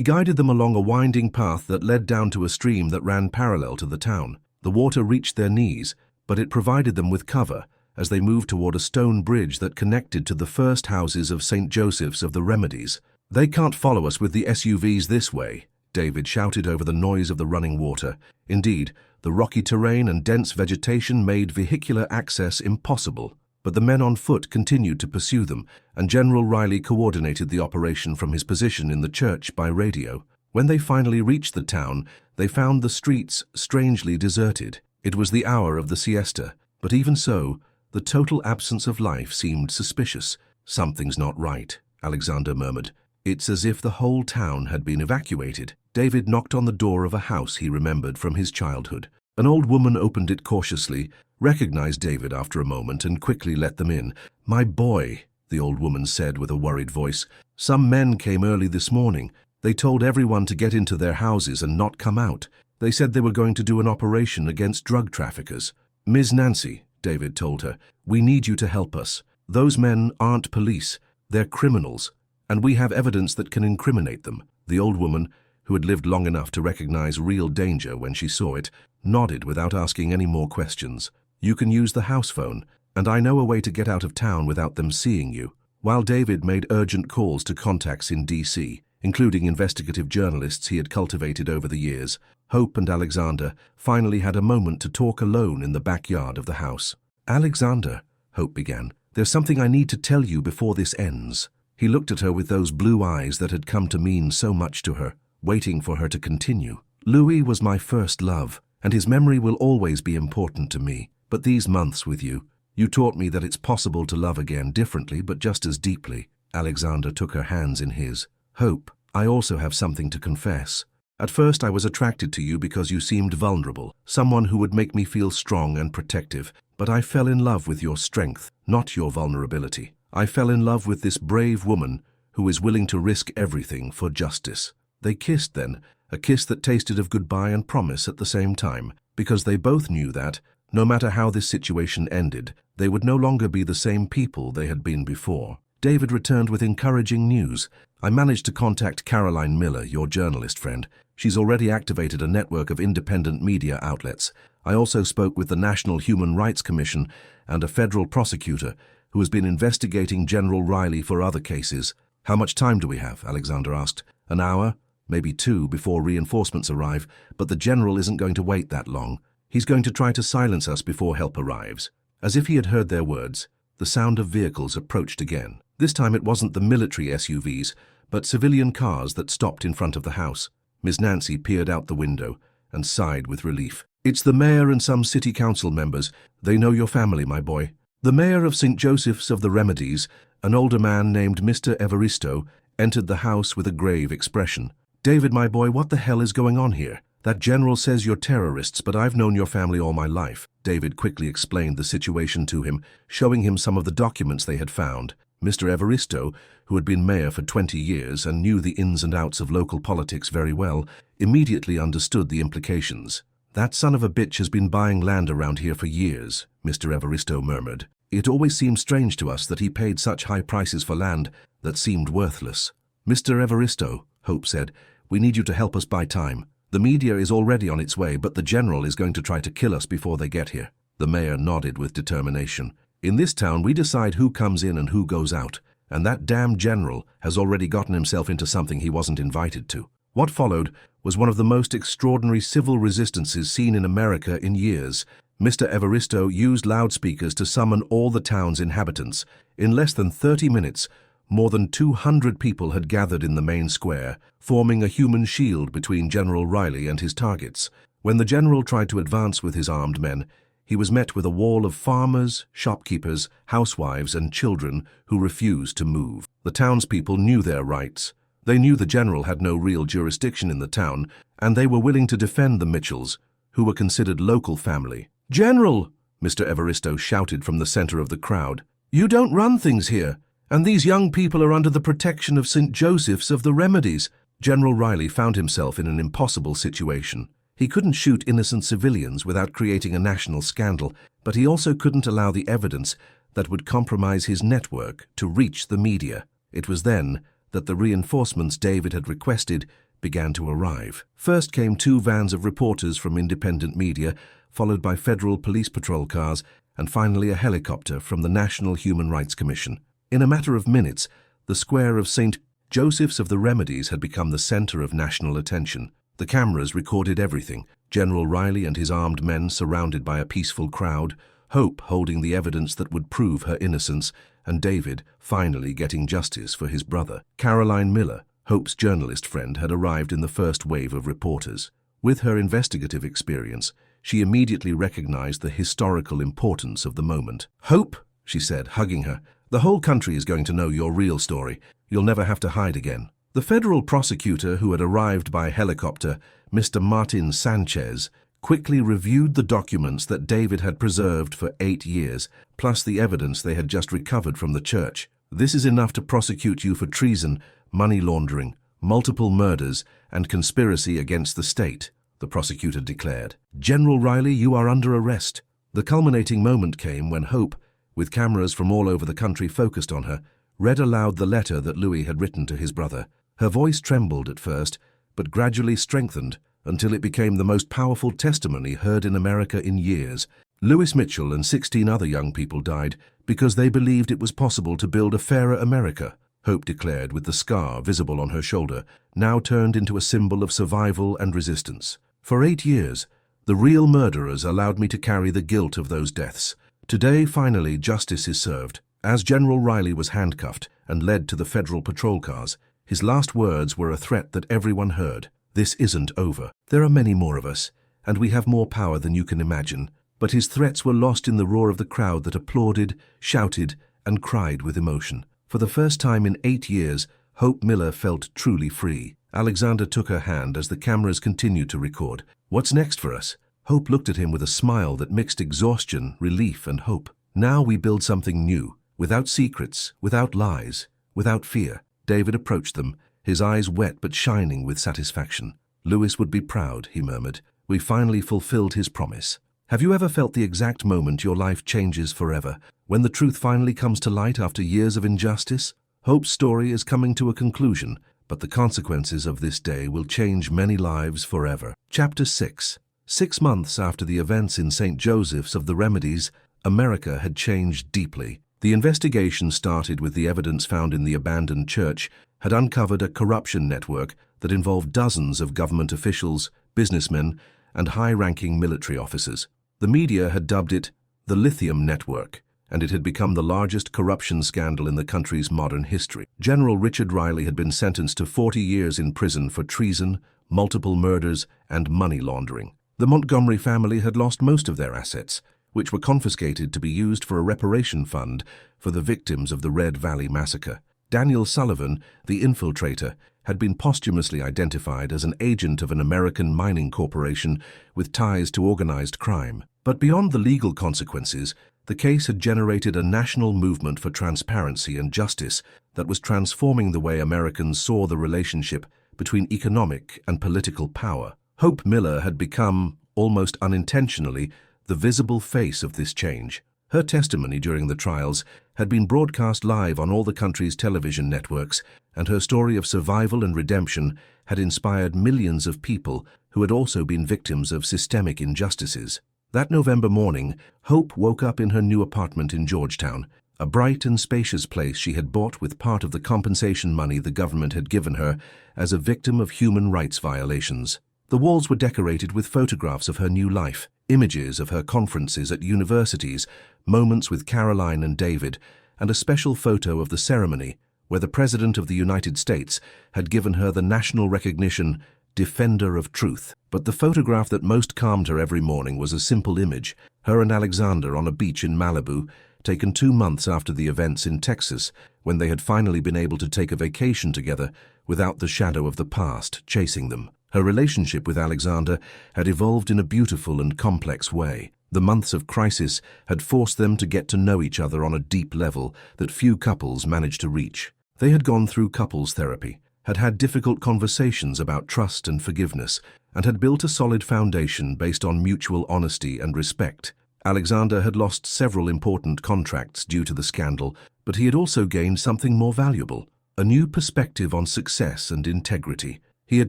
guided them along a winding path that led down to a stream that ran parallel to the town. The water reached their knees, but it provided them with cover as they moved toward a stone bridge that connected to the first houses of St. Joseph's of the Remedies. "They can't follow us with the SUVs this way," David shouted over the noise of the running water. Indeed, the rocky terrain and dense vegetation made vehicular access impossible. But the men on foot continued to pursue them, and General Riley coordinated the operation from his position in the church by radio. When they finally reached the town, they found the streets strangely deserted. It was the hour of the siesta, but even so, the total absence of life seemed suspicious. "Something's not right," Alexander murmured. "It's as if the whole town had been evacuated." David knocked on the door of a house he remembered from his childhood. An old woman opened it cautiously, recognized David after a moment, and quickly let them in. "My boy," the old woman said with a worried voice, "some men came early this morning. They told everyone to get into their houses and not come out. They said they were going to do an operation against drug traffickers." "Ms. Nancy," David told her, "we need you to help us. Those men aren't police. They're criminals, and we have evidence that can incriminate them." The old woman, who had lived long enough to recognize real danger when she saw it, nodded without asking any more questions. "You can use the house phone, and I know a way to get out of town without them seeing you." While David made urgent calls to contacts in D.C., including investigative journalists he had cultivated over the years, Hope and Alexander finally had a moment to talk alone in the backyard of the house. "Alexander," Hope began, "there's something I need to tell you before this ends." He looked at her with those blue eyes that had come to mean so much to her, waiting for her to continue. "Louis was my first love, and his memory will always be important to me. But these months with you, you taught me that it's possible to love again differently but just as deeply." Alexander took her hands in his. "Hope, I also have something to confess. At first I was attracted to you because you seemed vulnerable, someone who would make me feel strong and protective. But I fell in love with your strength, not your vulnerability. I fell in love with this brave woman who is willing to risk everything for justice." They kissed then, a kiss that tasted of goodbye and promise at the same time, because they both knew that, no matter how this situation ended, they would no longer be the same people they had been before. David returned with encouraging news. "I managed to contact Caroline Miller, your journalist friend. She's already activated a network of independent media outlets. I also spoke with the National Human Rights Commission and a federal prosecutor who has been investigating General Riley for other cases." "How much time do we have?" Alexander asked. "An hour, maybe 2 before reinforcements arrive, but the general isn't going to wait that long. He's going to try to silence us before help arrives." As if he had heard their words, the sound of vehicles approached again. This time it wasn't the military SUVs, but civilian cars that stopped in front of the house. Miss Nancy peered out the window and sighed with relief. "It's the mayor and some city council members. They know your family, my boy." The mayor of St. Joseph's of the Remedies, an older man named Mr. Evaristo, entered the house with a grave expression. "David, my boy, what the hell is going on here? That general says you're terrorists, but I've known your family all my life." David quickly explained the situation to him, showing him some of the documents they had found. Mr. Evaristo, who had been mayor for 20 years and knew the ins and outs of local politics very well, immediately understood the implications. "That son of a bitch has been buying land around here for years," Mr. Evaristo murmured. "It always seemed strange to us that he paid such high prices for land that seemed worthless." "Mr. Evaristo," Hope said, "we need you to help us buy time. The media is already on its way, but the general is going to try to kill us before they get here." The mayor nodded with determination. "In this town, we decide who comes in and who goes out, and that damn general has already gotten himself into something he wasn't invited to." What followed was one of the most extraordinary civil resistances seen in America in years. Mr. Evaristo used loudspeakers to summon all the town's inhabitants. In less than 30 minutes, more than 200 people had gathered in the main square, forming a human shield between General Riley and his targets. When the general tried to advance with his armed men, he was met with a wall of farmers, shopkeepers, housewives, and children who refused to move. The townspeople knew their rights. They knew the general had no real jurisdiction in the town, and they were willing to defend the Mitchells, who were considered local family. "General!" Mr. Evaristo shouted from the center of the crowd. "You don't run things here, and these young people are under the protection of St. Joseph's of the Remedies." General Riley found himself in an impossible situation. He couldn't shoot innocent civilians without creating a national scandal, but he also couldn't allow the evidence that would compromise his network to reach the media. It was then that the reinforcements David had requested began to arrive. First came 2 vans of reporters from independent media, followed by federal police patrol cars, and finally a helicopter from the National Human Rights Commission. In a matter of minutes, the square of St. Joseph's of the Remedies had become the center of national attention. The cameras recorded everything: General Riley and his armed men surrounded by a peaceful crowd, Hope holding the evidence that would prove her innocence, and David finally getting justice for his brother. Caroline Miller, Hope's journalist friend, had arrived in the first wave of reporters. With her investigative experience, she immediately recognized the historical importance of the moment. "Hope," she said, hugging her, "the whole country is going to know your real story. You'll never have to hide again." The federal prosecutor who had arrived by helicopter, Mr. Martin Sanchez, quickly reviewed the documents that David had preserved for 8 years, plus the evidence they had just recovered from the church. "This is enough to prosecute you for treason, money laundering, multiple murders, and conspiracy against the state," the prosecutor declared. "General Riley, you are under arrest." The culminating moment came when Hope, with cameras from all over the country focused on her, read aloud the letter that Louis had written to his brother. Her voice trembled at first, but gradually strengthened until it became the most powerful testimony heard in America in years. Louis Mitchell and 16 other young people died because they believed it was possible to build a fairer America, Hope declared, with the scar visible on her shoulder, now turned into a symbol of survival and resistance. "For 8 years, the real murderers allowed me to carry the guilt of those deaths. Today, finally, justice is served." As General Riley was handcuffed and led to the federal patrol cars, his last words were a threat that everyone heard. "This isn't over. There are many more of us, and we have more power than you can imagine." But his threats were lost in the roar of the crowd that applauded, shouted, and cried with emotion. For the first time in 8 years, Hope Miller felt truly free. Alexander took her hand as the cameras continued to record. "What's next for us?" Hope looked at him with a smile that mixed exhaustion, relief, and hope. "Now we build something new, without secrets, without lies, without fear." David approached them, his eyes wet but shining with satisfaction. "Louis would be proud," he murmured. "We finally fulfilled his promise." Have you ever felt the exact moment your life changes forever, when the truth finally comes to light after years of injustice? Hope's story is coming to a conclusion, but the consequences of this day will change many lives forever. Chapter 6. 6 months after the events in St. Joseph's of the Remedies, America had changed deeply. The investigation started with the evidence found in the abandoned church had uncovered a corruption network that involved dozens of government officials, businessmen, and high-ranking military officers. The media had dubbed it the Lithium Network, and it had become the largest corruption scandal in the country's modern history. General Richard Riley had been sentenced to 40 years in prison for treason, multiple murders, and money laundering. The Montgomery family had lost most of their assets, which were confiscated to be used for a reparation fund for the victims of the Red Valley Massacre. Daniel Sullivan, the infiltrator, had been posthumously identified as an agent of an American mining corporation with ties to organized crime. But beyond the legal consequences, the case had generated a national movement for transparency and justice that was transforming the way Americans saw the relationship between economic and political power. Hope Miller had become, almost unintentionally, the visible face of this change. Her testimony during the trials had been broadcast live on all the country's television networks, and her story of survival and redemption had inspired millions of people who had also been victims of systemic injustices. That November morning, Hope woke up in her new apartment in Georgetown, a bright and spacious place she had bought with part of the compensation money the government had given her as a victim of human rights violations. The walls were decorated with photographs of her new life, images of her conferences at universities, moments with Caroline and David, and a special photo of the ceremony where the President of the United States had given her the national recognition defender of truth. But the photograph that most calmed her every morning was a simple image, her and Alexander on a beach in Malibu, taken 2 months after the events in Texas, when they had finally been able to take a vacation together without the shadow of the past chasing them. Her relationship with Alexander had evolved in a beautiful and complex way. The months of crisis had forced them to get to know each other on a deep level that few couples manage to reach. They had gone through couples therapy, had had difficult conversations about trust and forgiveness, and had built a solid foundation based on mutual honesty and respect. Alexander had lost several important contracts due to the scandal, but he had also gained something more valuable, a new perspective on success and integrity. He had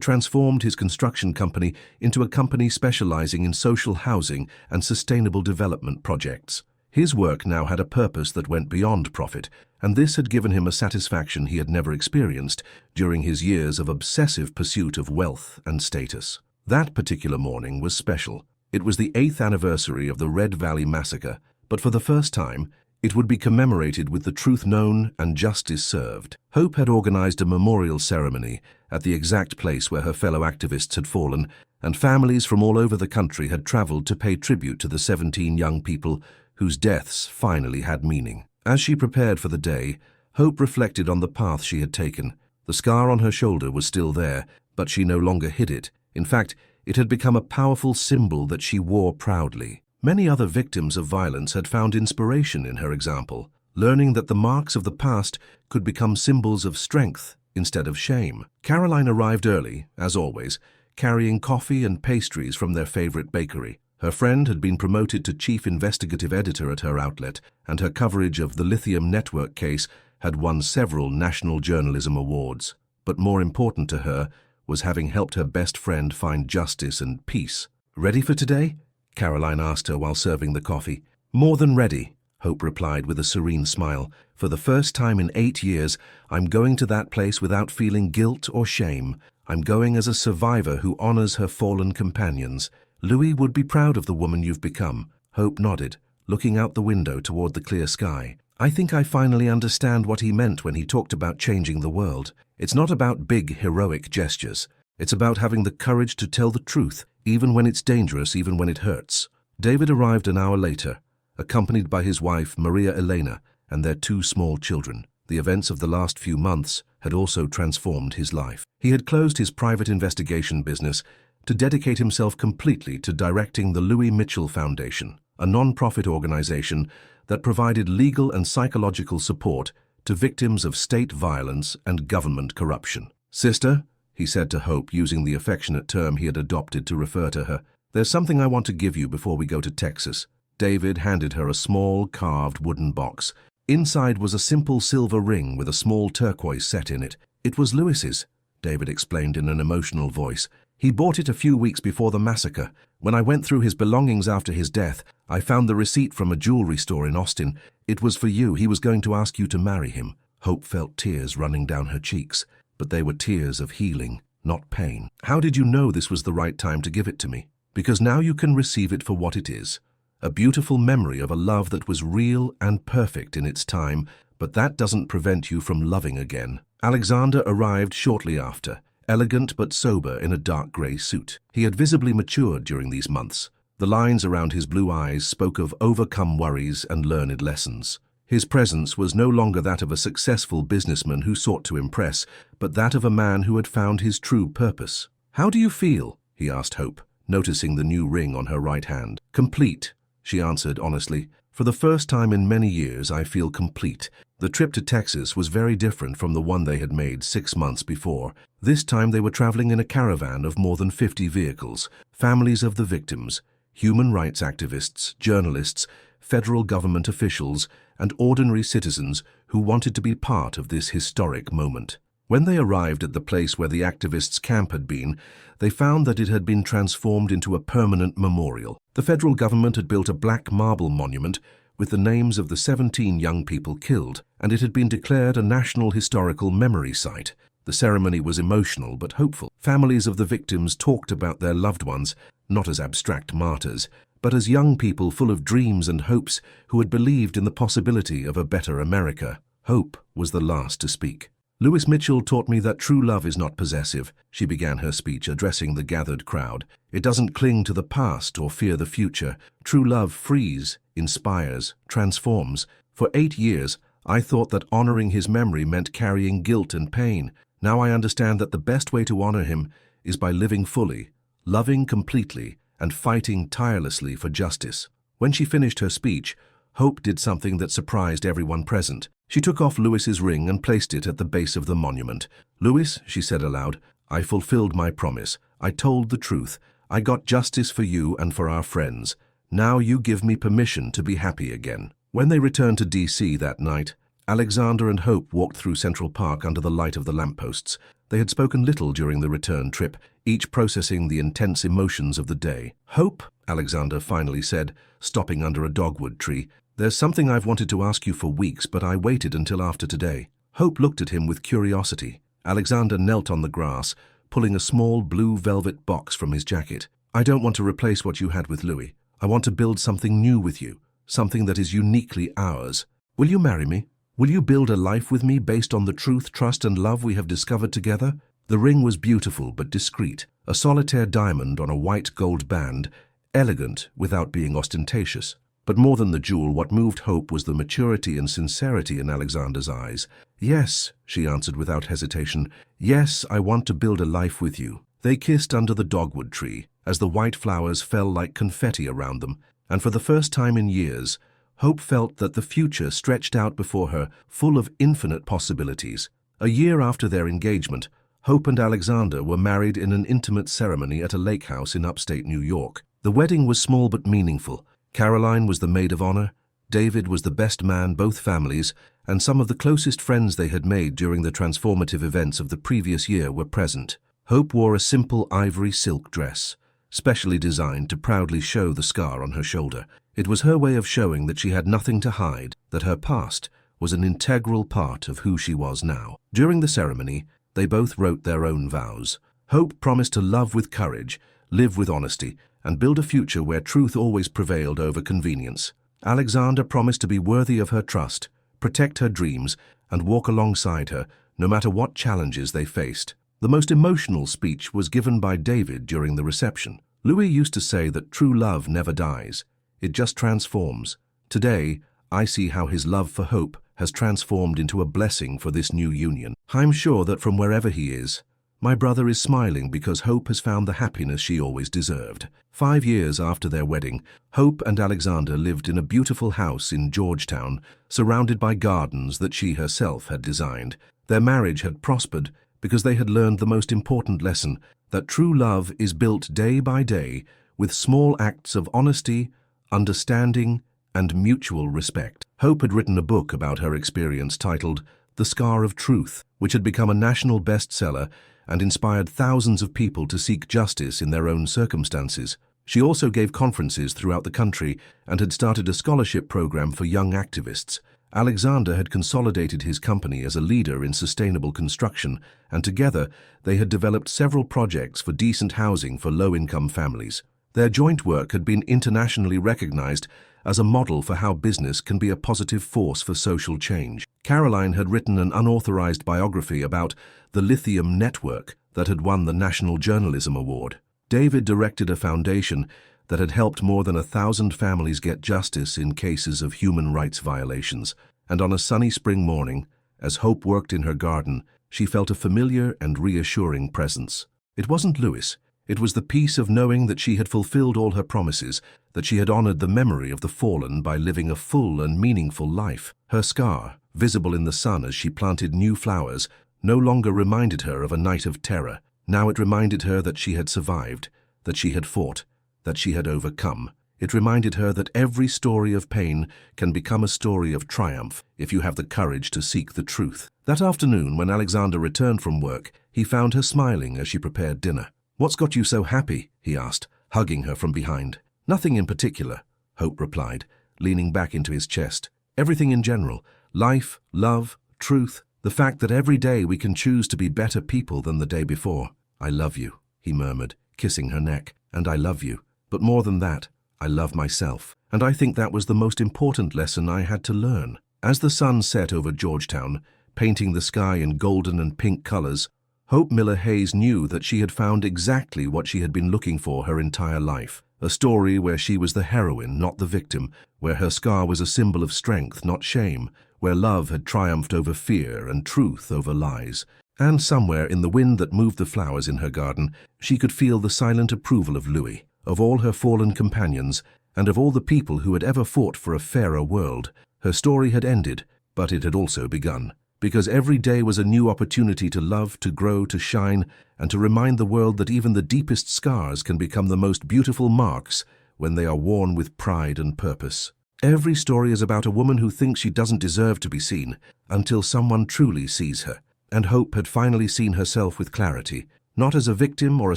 transformed his construction company into a company specializing in social housing and sustainable development projects. His work now had a purpose that went beyond profit, and this had given him a satisfaction he had never experienced during his years of obsessive pursuit of wealth and status. That particular morning was special. It was the 8th anniversary of the Red Valley Massacre, but for the first time, it would be commemorated with the truth known and justice served. Hope had organized a memorial ceremony at the exact place where her fellow activists had fallen, and families from all over the country had traveled to pay tribute to the 17 young people whose deaths finally had meaning. As she prepared for the day, Hope reflected on the path she had taken. The scar on her shoulder was still there, but she no longer hid it. In fact, it had become a powerful symbol that she wore proudly. Many other victims of violence had found inspiration in her example, learning that the marks of the past could become symbols of strength instead of shame. Caroline arrived early, as always, carrying coffee and pastries from their favorite bakery. Her friend had been promoted to chief investigative editor at her outlet, and her coverage of the Lithium Network case had won several national journalism awards. But more important to her was having helped her best friend find justice and peace. "Ready for today?" Caroline asked her while serving the coffee. "More than ready," Hope replied with a serene smile. "For the first time in 8 years, I'm going to that place without feeling guilt or shame. I'm going as a survivor who honors her fallen companions. Louis would be proud of the woman you've become." Hope nodded, looking out the window toward the clear sky. "I think I finally understand what he meant when he talked about changing the world. It's not about big, heroic gestures. It's about having the courage to tell the truth, even when it's dangerous, even when it hurts." David arrived an hour later, accompanied by his wife, Maria Elena, and their 2 small children. The events of the last few months had also transformed his life. He had closed his private investigation business to dedicate himself completely to directing the Louis Mitchell Foundation, a non-profit organization that provided legal and psychological support to victims of state violence and government corruption. "Sister," he said to Hope, using the affectionate term he had adopted to refer to her, "there's something I want to give you before we go to Texas." David handed her a small, carved wooden box. Inside was a simple silver ring with a small turquoise set in it. "It was Louis's," David explained in an emotional voice. "He bought it a few weeks before the massacre. When I went through his belongings after his death, I found the receipt from a jewelry store in Austin. It was for you. He was going to ask you to marry him." Hope felt tears running down her cheeks, but they were tears of healing, not pain. "How did you know this was the right time to give it to me?" "Because now you can receive it for what it is. A beautiful memory of a love that was real and perfect in its time, but that doesn't prevent you from loving again." Alexander arrived shortly after, elegant but sober in a dark grey suit. He had visibly matured during these months. The lines around his blue eyes spoke of overcome worries and learned lessons. His presence was no longer that of a successful businessman who sought to impress, but that of a man who had found his true purpose. "How do you feel?" he asked Hope, noticing the new ring on her right hand. "Complete," she answered honestly. "For the first time in many years, I feel complete." The trip to Texas was very different from the one they had made 6 months before. This time they were traveling in a caravan of more than 50 vehicles, families of the victims, human rights activists, journalists, federal government officials, and ordinary citizens who wanted to be part of this historic moment. When they arrived at the place where the activists' camp had been, they found that it had been transformed into a permanent memorial. The federal government had built a black marble monument with the names of the 17 young people killed, and it had been declared a National Historical Memory Site. The ceremony was emotional but hopeful. Families of the victims talked about their loved ones, not as abstract martyrs, but as young people full of dreams and hopes who had believed in the possibility of a better America. Hope was the last to speak. Lewis Mitchell taught me that true love is not possessive, she began her speech, addressing the gathered crowd. It doesn't cling to the past or fear the future. True love frees, inspires, transforms. For 8 years, I thought that honoring his memory meant carrying guilt and pain. Now I understand that the best way to honor him is by living fully, loving completely, and fighting tirelessly for justice. When she finished her speech, Hope did something that surprised everyone present. She took off Lewis's ring and placed it at the base of the monument. "Lewis," she said aloud, "I fulfilled my promise. I told the truth. I got justice for you and for our friends. Now you give me permission to be happy again." When they returned to D.C. that night, Alexander and Hope walked through Central Park under the light of the lampposts. They had spoken little during the return trip, each processing the intense emotions of the day. "Hope," Alexander finally said, stopping under a dogwood tree, "there's something I've wanted to ask you for weeks, but I waited until after today." Hope looked at him with curiosity. Alexander knelt on the grass, pulling a small blue velvet box from his jacket. "I don't want to replace what you had with Louis. I want to build something new with you, something that is uniquely ours. Will you marry me? Will you build a life with me based on the truth, trust, and love we have discovered together?" The ring was beautiful but discreet, a solitaire diamond on a white gold band, elegant without being ostentatious. But more than the jewel, what moved Hope was the maturity and sincerity in Alexander's eyes. "Yes," she answered without hesitation. "Yes, I want to build a life with you." They kissed under the dogwood tree, as the white flowers fell like confetti around them, and for the first time in years, Hope felt that the future stretched out before her, full of infinite possibilities. A year after their engagement, Hope and Alexander were married in an intimate ceremony at a lake house in upstate New York. The wedding was small but meaningful. Caroline was the maid of honor, David was the best man both families, and some of the closest friends they had made during the transformative events of the previous year were present. Hope wore a simple ivory silk dress, specially designed to proudly show the scar on her shoulder. It was her way of showing that she had nothing to hide, that her past was an integral part of who she was now. During the ceremony, they both wrote their own vows. Hope promised to love with courage, live with honesty, and build a future where truth always prevailed over convenience. Alexander promised to be worthy of her trust, protect her dreams, and walk alongside her, no matter what challenges they faced. The most emotional speech was given by David during the reception. Louis used to say that true love never dies. It just transforms. Today, I see how his love for Hope has transformed into a blessing for this new union. I'm sure that from wherever he is, my brother is smiling because Hope has found the happiness she always deserved. 5 years after their wedding, Hope and Alexander lived in a beautiful house in Georgetown, surrounded by gardens that she herself had designed. Their marriage had prospered because they had learned the most important lesson, that true love is built day by day with small acts of honesty, understanding, and mutual respect. Hope had written a book about her experience titled The Scar of Truth, which had become a national bestseller and inspired thousands of people to seek justice in their own circumstances. She also gave conferences throughout the country and had started a scholarship program for young activists. Alexander had consolidated his company as a leader in sustainable construction, and together they had developed several projects for decent housing for low-income families. Their joint work had been internationally recognized as a model for how business can be a positive force for social change. Caroline had written an unauthorized biography about the Lithium Network that had won the National Journalism Award. David directed a foundation that had helped more than 1,000 families get justice in cases of human rights violations. And on a sunny spring morning, as Hope worked in her garden, she felt a familiar and reassuring presence. It wasn't Louis. It was the peace of knowing that she had fulfilled all her promises, that she had honored the memory of the fallen by living a full and meaningful life. Her scar, visible in the sun as she planted new flowers, no longer reminded her of a night of terror. Now it reminded her that she had survived, that she had fought, that she had overcome. It reminded her that every story of pain can become a story of triumph if you have the courage to seek the truth. That afternoon, when Alexander returned from work, he found her smiling as she prepared dinner. "What's got you so happy?" he asked, hugging her from behind. "Nothing in particular," Hope replied, leaning back into his chest. "Everything in general. Life, love, truth, the fact that every day we can choose to be better people than the day before." "I love you," he murmured, kissing her neck. "And I love you. But more than that, I love myself. And I think that was the most important lesson I had to learn." As the sun set over Georgetown, painting the sky in golden and pink colors, Hope Miller Hayes knew that she had found exactly what she had been looking for her entire life. A story where she was the heroine, not the victim, where her scar was a symbol of strength, not shame, where love had triumphed over fear and truth over lies. And somewhere in the wind that moved the flowers in her garden, she could feel the silent approval of Louis, of all her fallen companions, and of all the people who had ever fought for a fairer world. Her story had ended, but it had also begun. Because every day was a new opportunity to love, to grow, to shine, and to remind the world that even the deepest scars can become the most beautiful marks when they are worn with pride and purpose. Every story is about a woman who thinks she doesn't deserve to be seen until someone truly sees her. And Hope had finally seen herself with clarity, not as a victim or a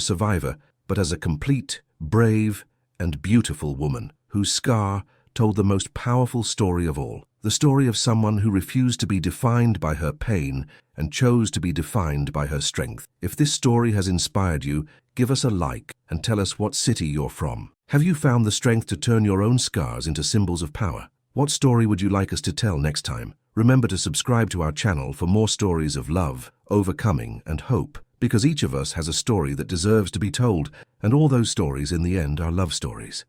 survivor, but as a complete, brave, and beautiful woman whose scar told the most powerful story of all. The story of someone who refused to be defined by her pain and chose to be defined by her strength. If this story has inspired you, give us a like and tell us what city you're from. Have you found the strength to turn your own scars into symbols of power? What story would you like us to tell next time? Remember to subscribe to our channel for more stories of love, overcoming, and hope, because each of us has a story that deserves to be told, and all those stories in the end are love stories.